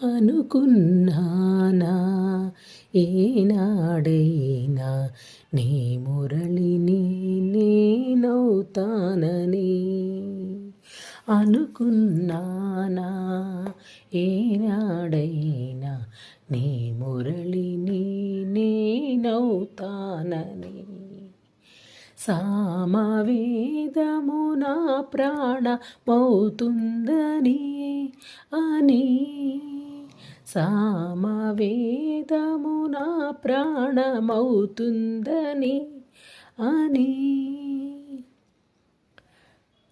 అనుకున్నానా ఏనాడైనా నీ మురళిని నేనవుతానని. అనుకున్నానా ఏనాడైనా నీ మురళిని నేనవుతానని. సామవేదము నా ప్రాణమవుతుందని అని. సామవేదము నా ప్రాణమవుతుందని అని.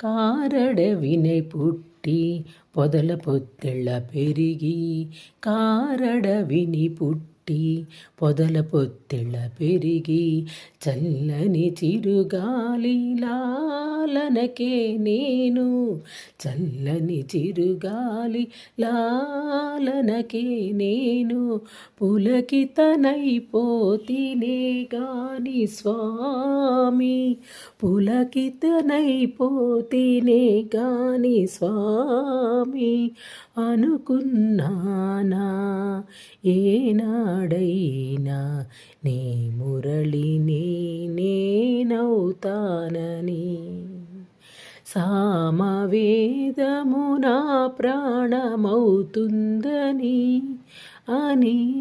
కారడవినై పుట్టి పొదల పొత్తెళ్ళ పెరిగి. కారడవిని పుట్టి పొదల పొత్తెళ్ళ పెరిగి. చల్లని చిరుగాలి లాలనకే నేను. చల్లని చిరుగాలి లాలనకే నేను. పులకితనైపోతినే గాని స్వామి. పులకితనైపోతినే గాని స్వామి. అనుకున్నానా ఏనాడైనా నీ మురళిని నేనవుతానని. సామవేదము నా ప్రాణమవుతుందని అని.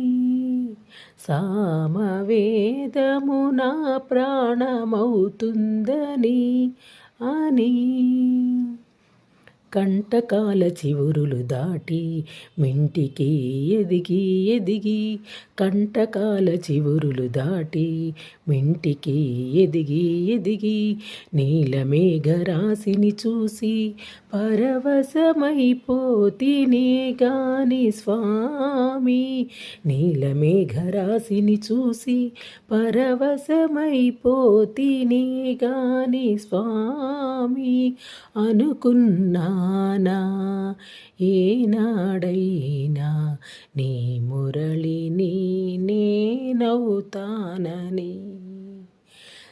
సామవేదము నా ప్రాణమవుతుందని అని. కంటకాల చివురులు దాటి మింటికి ఎదిగి ఎదిగి. కంటకాల చివురులు దాటి మింటికి ఎదిగి ఎదిగి. నీలమేఘరాశిని చూసి పరవశమైపోతినే గాని స్వామి. నీలమేఘరాశిని చూసి పరవశమైపోతినే గాని స్వామి. అనుకున్నానా ఏనాడైనా నీ మురళిని నేనవుతానని.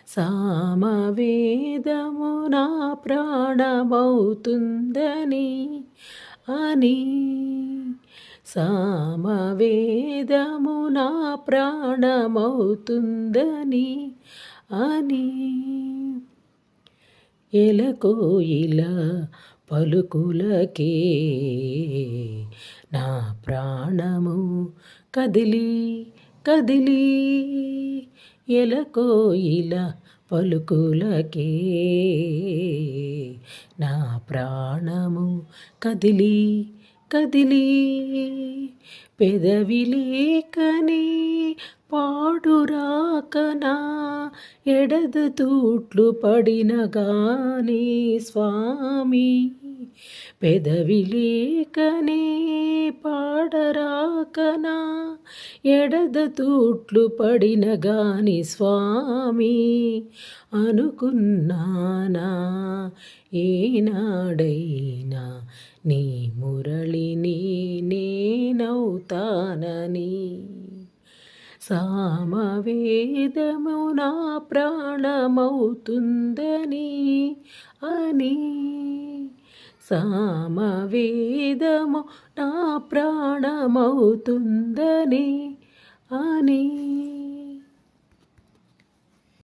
సామవేదము నా ప్రాణమవుతుందని అని. సామవేదము నా ప్రాణమవుతుందని అని. ఎలకోయిల పలుకులకే నా ప్రాణము కదిలి కదిలి. ఎలకోయిల పలుకులకే నా ప్రాణము కదిలి కదిలి. పెదవి లేకనే పాడురాకనా ఎడదతూట్లు పడిన గాని స్వామి. పెదవి లేకనే పాడరాకనా ఎడదతూట్లు పడిన గాని స్వామి. అనుకున్నానా ఏనాడైనా నీ మురళిని నేనవుతానని. సామవేదము నా ప్రాణమవుతుందని అని. సామవేదము నా ప్రాణమవుతుందని అని.